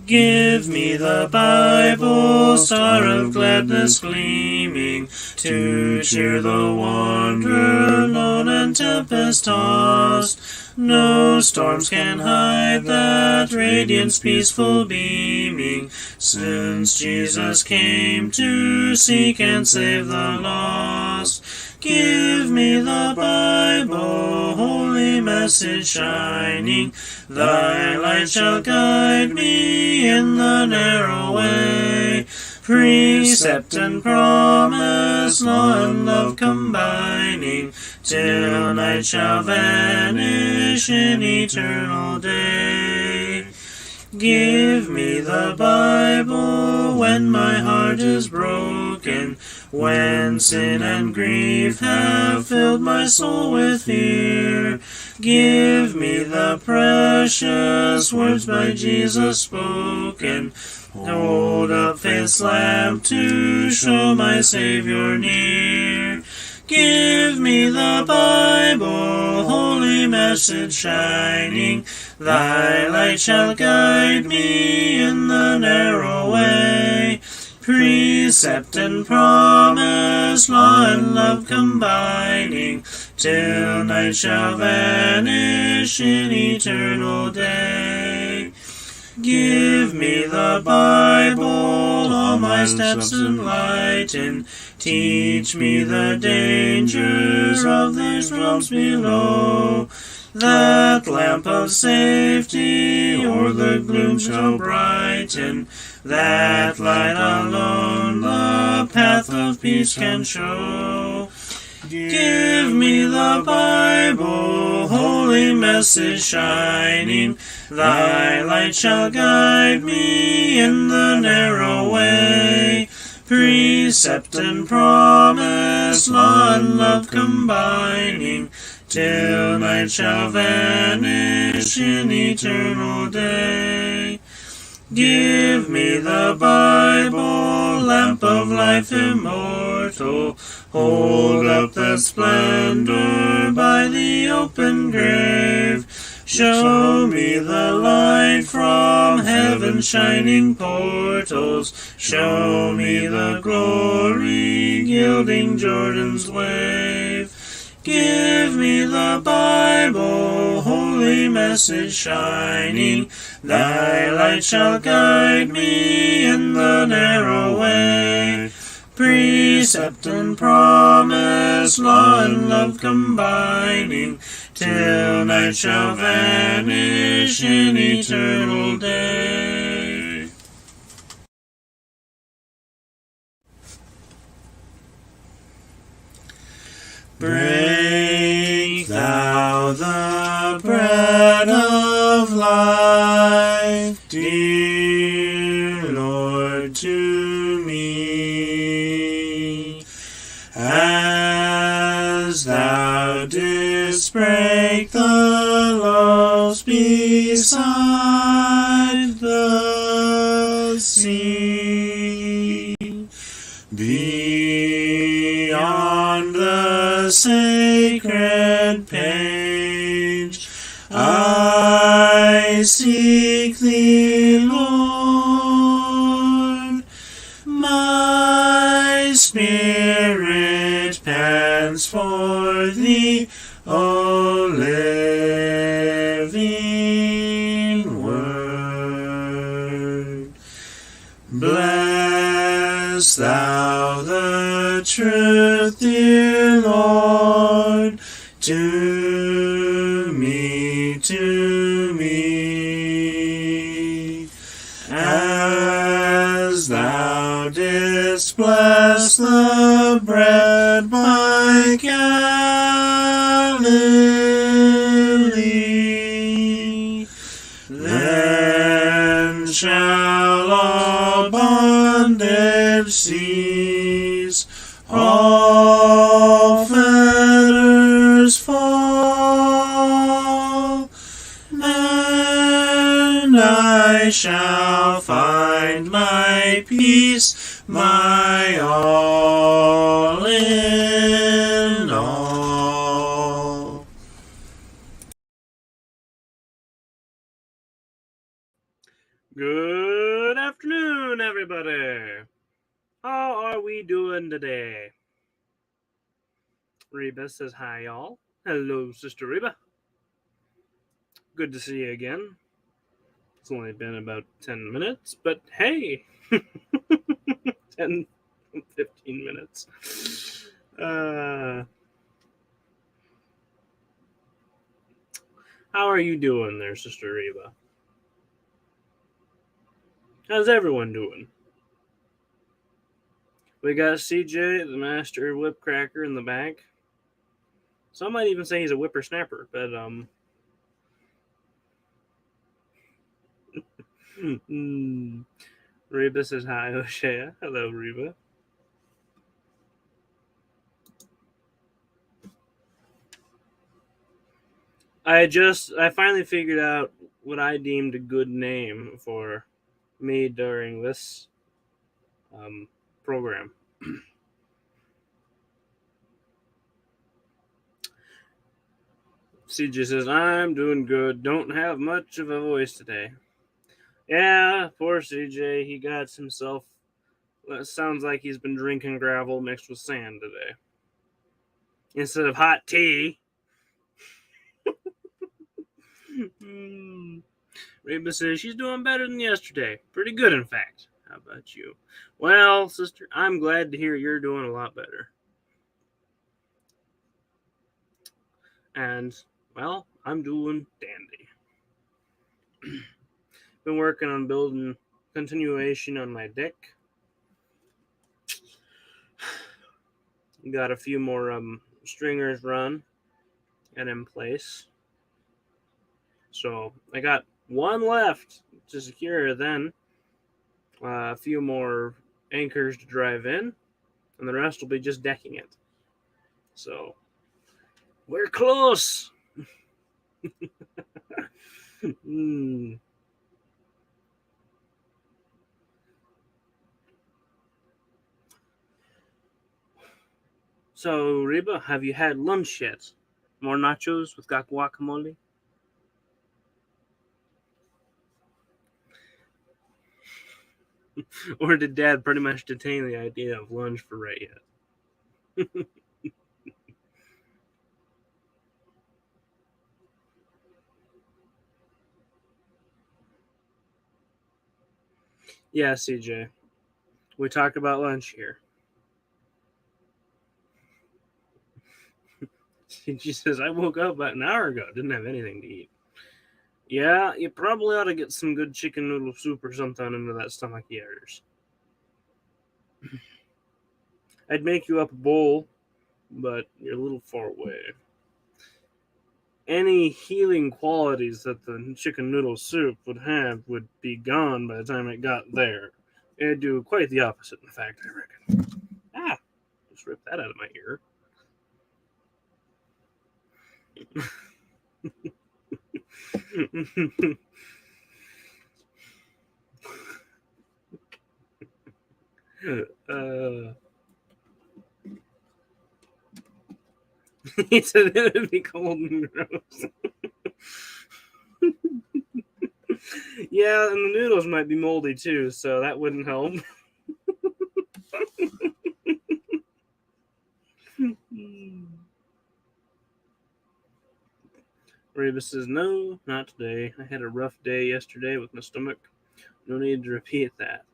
Give me the Bible, star of gladness gleaming, to cheer the wanderer lone and tempest-tossed. No storms can hide that radiance peaceful beaming, since Jesus came to seek and save the lost. Give me the Bible, holy message shining, thy light shall guide me in the narrow way. Precept and promise, law and love combining, till night shall vanish in eternal day. Give me the Bible when my heart is broken, when sin and grief have filled my soul with fear. Give me the precious words by Jesus spoken. Hold up faith's lamp to show my Savior near. Give me the Bible, holy message shining, thy light shall guide me in the narrow way. Precept and promise, law and love combining, till night shall vanish in eternal day. Give me the Bible, all my steps enlighten, teach me the dangers of these realms below. That lamp of safety o'er the gloom shall brighten, that light alone the path of peace can show. Give me the Bible, holy message shining, thy light shall guide me in the narrow way. Precept and promise, law and love combining, till night shall vanish in eternal day. Give me the Bible, lamp of life immortal, hold up the splendor by the open grave. Show me the light from heaven's shining portals, show me the glory gilding Jordan's wave. Give me the Bible, holy message shining, thy light shall guide me in the narrow way. Precept and promise, law and love combining, till night shall vanish in eternal day. Break thou the bread of life, dear Lord, to me, as thou didst break the loaves beside the sea. Beyond the sacred page, I seek thee, Lord. My spirit pants for thee, O living word. Bless thou the truth, dear Lord, to me, as thou didst bless the bread by Galilee. Then shall all bondage cease, all fetters fall, and I shall find my peace, my all in all. Good afternoon, everybody. How are we doing today? Reba says hi, y'all. Hello, Sister Reba. Good to see you again. It's only been about 10 minutes, but hey, 10, 15 minutes. How are you doing there, Sister Reba? How's everyone doing? We got CJ, the master whipcracker, in the back. Some might even say he's a whippersnapper, but Reba says hi, O'Shea. Hello, Reba. I finally figured out what I deemed a good name for me during this um, program. CJ says, I'm doing good. Don't have much of a voice today. Yeah, poor CJ. He got himself. It sounds like he's been drinking gravel mixed with sand today. Instead of hot tea. Reba says she's doing better than yesterday. Pretty good, in fact. How about you? Well, sister, I'm glad to hear you're doing a lot better. And, well, I'm doing dandy. Been working on building continuation on my deck. Got a few more stringers run and in place. So I got one left to secure, then a few more anchors to drive in, and the rest will be just decking it. So we're close. Hmm. So, Reba, have you had lunch yet? More nachos with guacamole? Or did Dad pretty much detain the idea of lunch for right yet? Yeah, CJ. We talk about lunch here. She says, I woke up about an hour ago. Didn't have anything to eat. Yeah, you probably ought to get some good chicken noodle soup or something into that stomach of yours. I'd make you up a bowl, but you're a little far away. Any healing qualities that the chicken noodle soup would have would be gone by the time it got there. It'd do quite the opposite, in fact, I reckon. Ah, just ripped that out of my ear. uh, he said it would be cold and gross. Yeah, and the noodles might be moldy too, so that wouldn't help. Reba says, no, not today. I had a rough day yesterday with my stomach. No need to repeat that.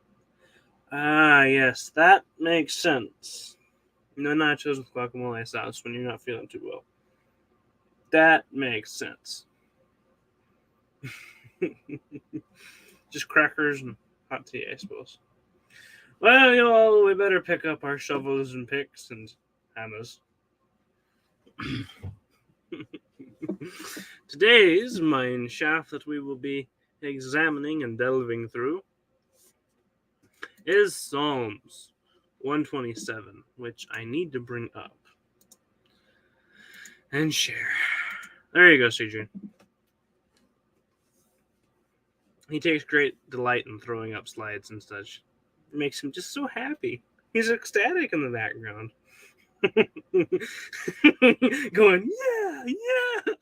Ah, yes, that makes sense. No nachos with guacamole sauce when you're not feeling too well. That makes sense. Just crackers and hot tea, I suppose. Well, you know, we better pick up our shovels and picks and hammers. Today's mine shaft that we will be examining and delving through is Psalms 127, which I need to bring up and share. There you go, CJ. He takes great delight in throwing up slides and such. It makes him just so happy. He's ecstatic in the background. Going, yeah, yeah.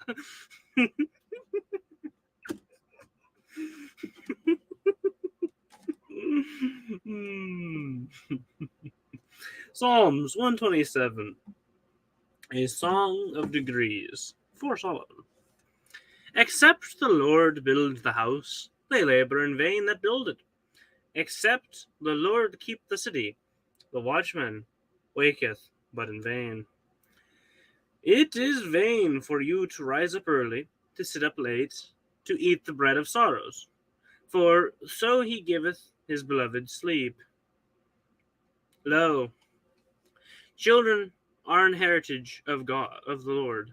Psalms 127, a song of degrees for Solomon. Except the Lord build the house, they labor in vain that build it. Except the Lord keep the city, the watchman waketh but in vain. It is vain for you to rise up early, to sit up late, to eat the bread of sorrows, for so he giveth his beloved sleep. Lo, children are an heritage of God, of the Lord,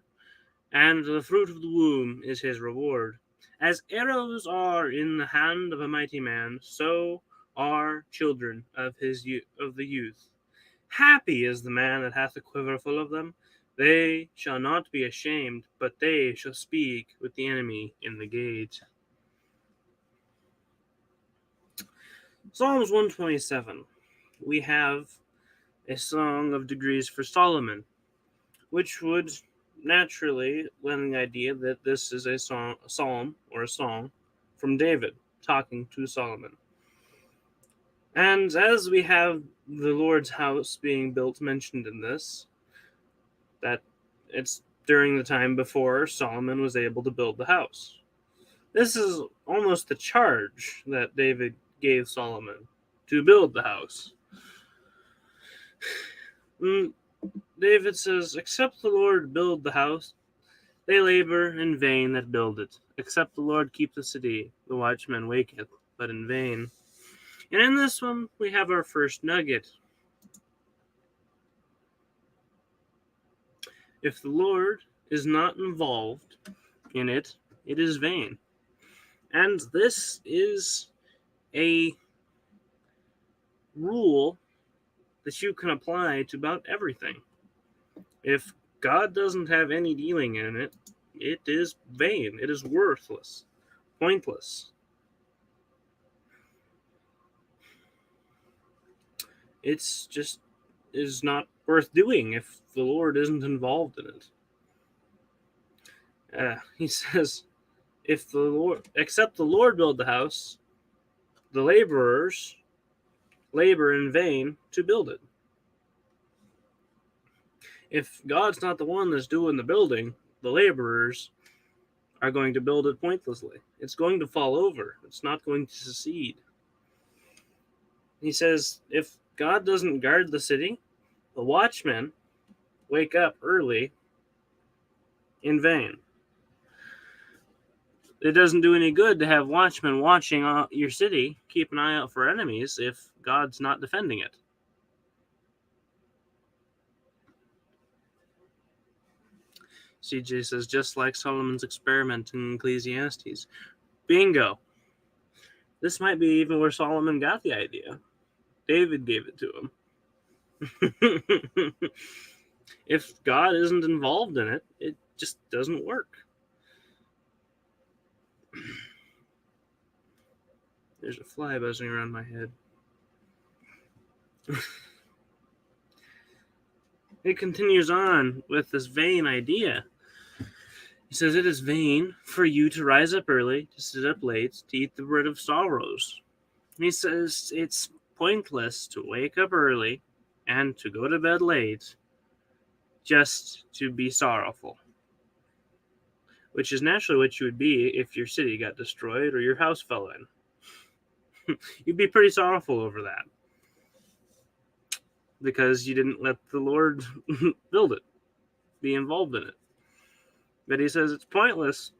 and the fruit of the womb is his reward. As arrows are in the hand of a mighty man, so are children of of the youth. Happy is the man that hath a quiver full of them. They shall not be ashamed, but they shall speak with the enemy in the gate. Psalms 127. We have a song of degrees for Solomon, which would naturally lend the idea that this is a psalm or a song from David talking to Solomon. And as we have the Lord's house being built mentioned in this, that it's during the time before Solomon was able to build the house. This is almost the charge that David gave Solomon to build the house. David says, except the Lord build the house, they labor in vain that build it. Except the Lord keep the city, the watchman waketh, but in vain. And in this one, we have our first nugget. If the Lord is not involved in it, it is vain. And this is a rule that you can apply to about everything. If God doesn't have any dealing in it, it is vain. It is worthless, pointless. It's just is not worth doing if the Lord isn't involved in it. He says, if the Lord, except the Lord build the house, the laborers labor in vain to build it. If God's not the one that's doing the building, the laborers are going to build it pointlessly. It's going to fall over. It's not going to succeed. He says, if God doesn't guard the city, the watchmen wake up early in vain. It doesn't do any good to have watchmen watching your city, keep an eye out for enemies, if God's not defending it. CJ says, just like Solomon's experiment in Ecclesiastes. Bingo. This might be even where Solomon got the idea. David gave it to him. If God isn't involved in it, it just doesn't work. There's a fly buzzing around my head. It continues on with this vain idea. He says, it is vain for you to rise up early, to sit up late, to eat the bread of sorrows. He says it's pointless to wake up early and to go to bed late just to be sorrowful, which is naturally what you would be if your city got destroyed or your house fell in. You'd be pretty sorrowful over that because you didn't let the Lord build it, be involved in it. But he says it's pointless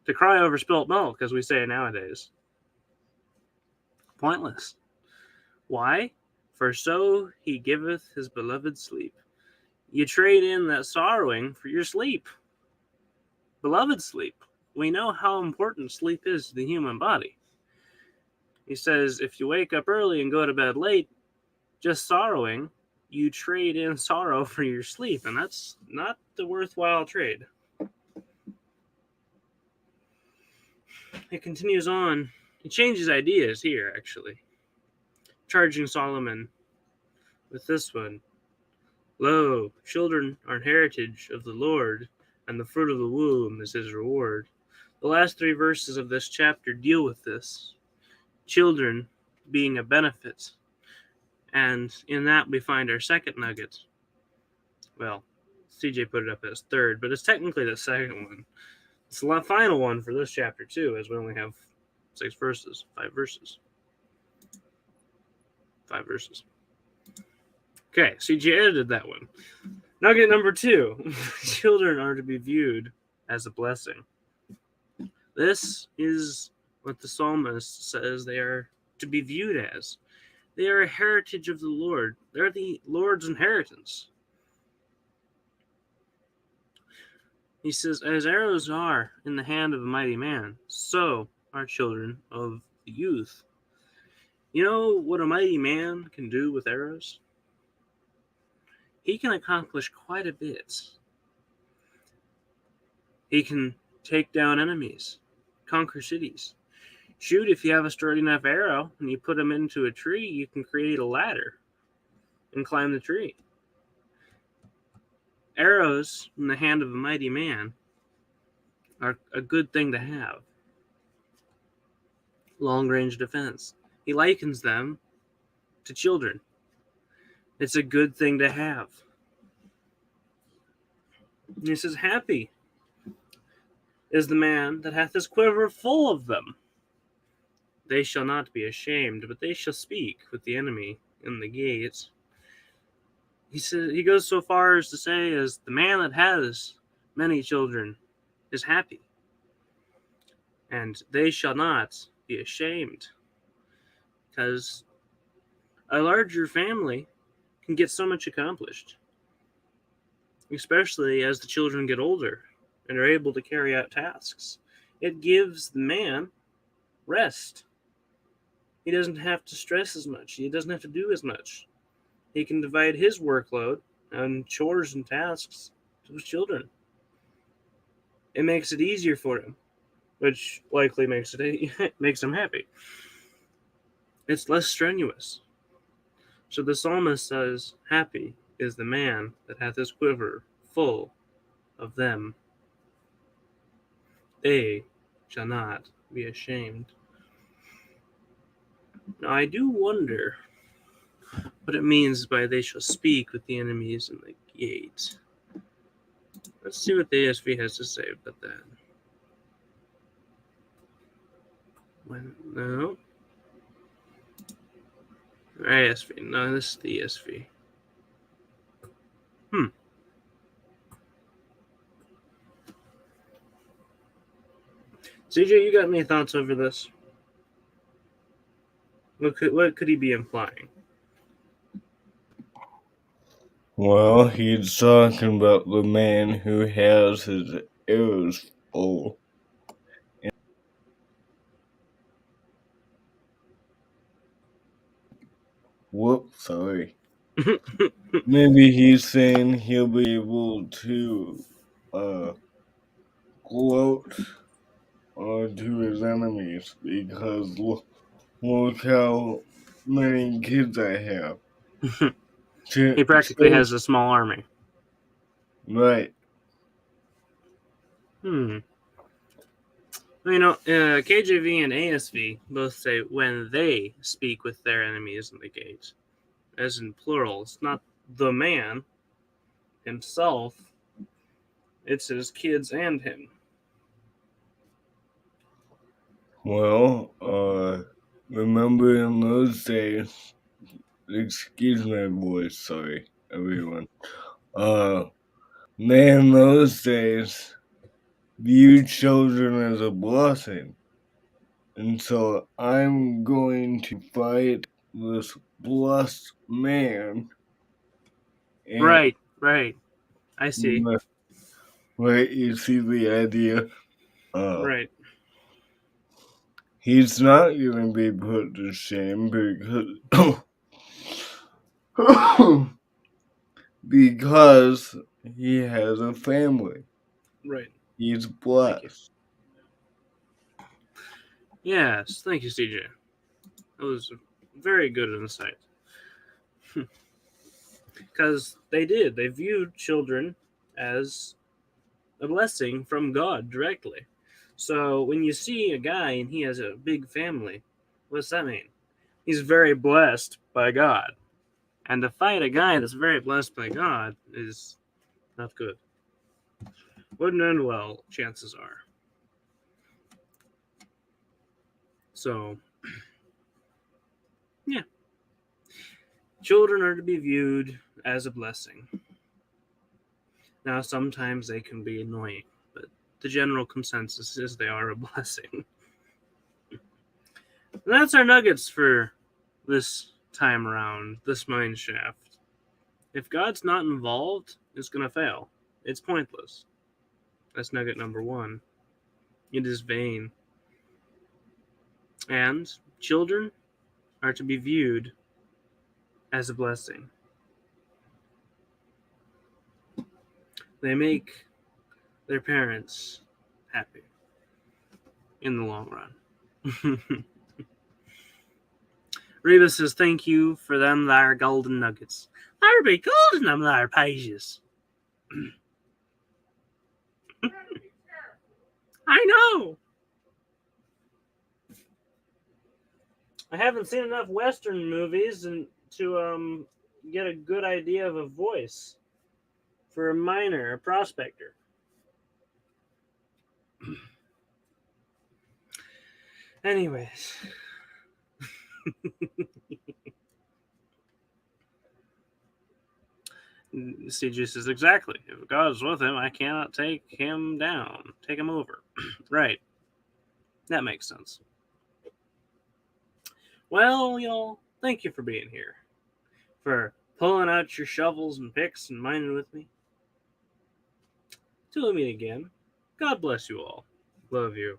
to cry over spilt milk, as we say nowadays. Pointless. Why? For so he giveth his beloved sleep. You trade in that sorrowing for your sleep. Beloved sleep. We know how important sleep is to the human body. He says if you wake up early and go to bed late, just sorrowing, you trade in sorrow for your sleep, and that's not the worthwhile trade. It continues on. He changes ideas here, actually. Charging Solomon with this one. Lo, children are an heritage of the Lord, and the fruit of the womb is his reward. The last 3 verses of this chapter deal with this. Children being a benefit And in that, we find our second nugget. Well, CJ put it up as third, but it's technically the second one. It's the final one for this chapter, too, as we only have 6 verses, 5 verses. 5 verses. Okay, CJ edited that one. Nugget number 2. Children are to be viewed as a blessing. This is what the psalmist says they are to be viewed as. They are a heritage of the Lord. They're the Lord's inheritance. He says, as arrows are in the hand of a mighty man, so are children of the youth. You know what a mighty man can do with arrows? He can accomplish quite a bit. He can take down enemies, conquer cities. Shoot, if you have a sturdy enough arrow and you put them into a tree, you can create a ladder and climb the tree. Arrows in the hand of a mighty man are a good thing to have. Long-range defense. He likens them to children. It's a good thing to have. And he says, happy is the man that hath his quiver full of them. They shall not be ashamed, but they shall speak with the enemy in the gates. He says, he goes so far as to say, as the man that has many children is happy, and they shall not be ashamed, because a larger family can get so much accomplished, especially as the children get older and are able to carry out tasks. It gives the man rest. He doesn't have to stress as much. He doesn't have to do as much. He can divide his workload on chores and tasks to his children. It makes it easier for him, which likely makes him happy. It's less strenuous. So the psalmist says, happy is the man that hath his quiver full of them. They shall not be ashamed. Now I do wonder what it means by they shall speak with the enemies in the gate. Let's see what the ASV has to say about that. No. ASV. No, this is the ESV. CJ, you got any thoughts over this? What could he be implying? Well, he's talking about the man who has his arrows full. Whoops, sorry. Maybe he's saying he'll be able to go out to his enemies because look how many kids I have. He practically has a small army. Right. You know, KJV and ASV both say when they speak with their enemies in the gate, as in plural. It's not the man himself, it's his kids and him. Well, remember in those days, excuse my voice, sorry, everyone. They in those days viewed children as a blessing. And so I'm going to fight this blessed man. Right. I see. Right, you see the idea? Right. He's not going to be put to shame because he has a family. Right. He's blessed. Yes, thank you, CJ. That was a very good insight. Because they viewed children as a blessing from God directly. So when you see a guy and he has a big family, what's that mean? He's very blessed by God. And to fight a guy that's very blessed by God is not good. Wouldn't end well, chances are. So, yeah. Children are to be viewed as a blessing. Now, sometimes they can be annoying, but the general consensus is they are a blessing. And that's our nuggets for this time around, this mine shaft. If God's not involved, it's going to fail. It's pointless. That's nugget number one. It is vain. And children are to be viewed as a blessing. They make their parents happy in the long run. Reba says, thank you for them there golden nuggets. They'll be golden, them there pages. I know. I haven't seen enough Western movies and to get a good idea of a voice for a miner, a prospector. Anyways. CG says, exactly. If God is with him, I cannot take him down. Take him over. Right. That makes sense. Well, y'all, thank you for being here. For pulling out your shovels and picks and mining with me. Till we meet again, God bless you all. Love you.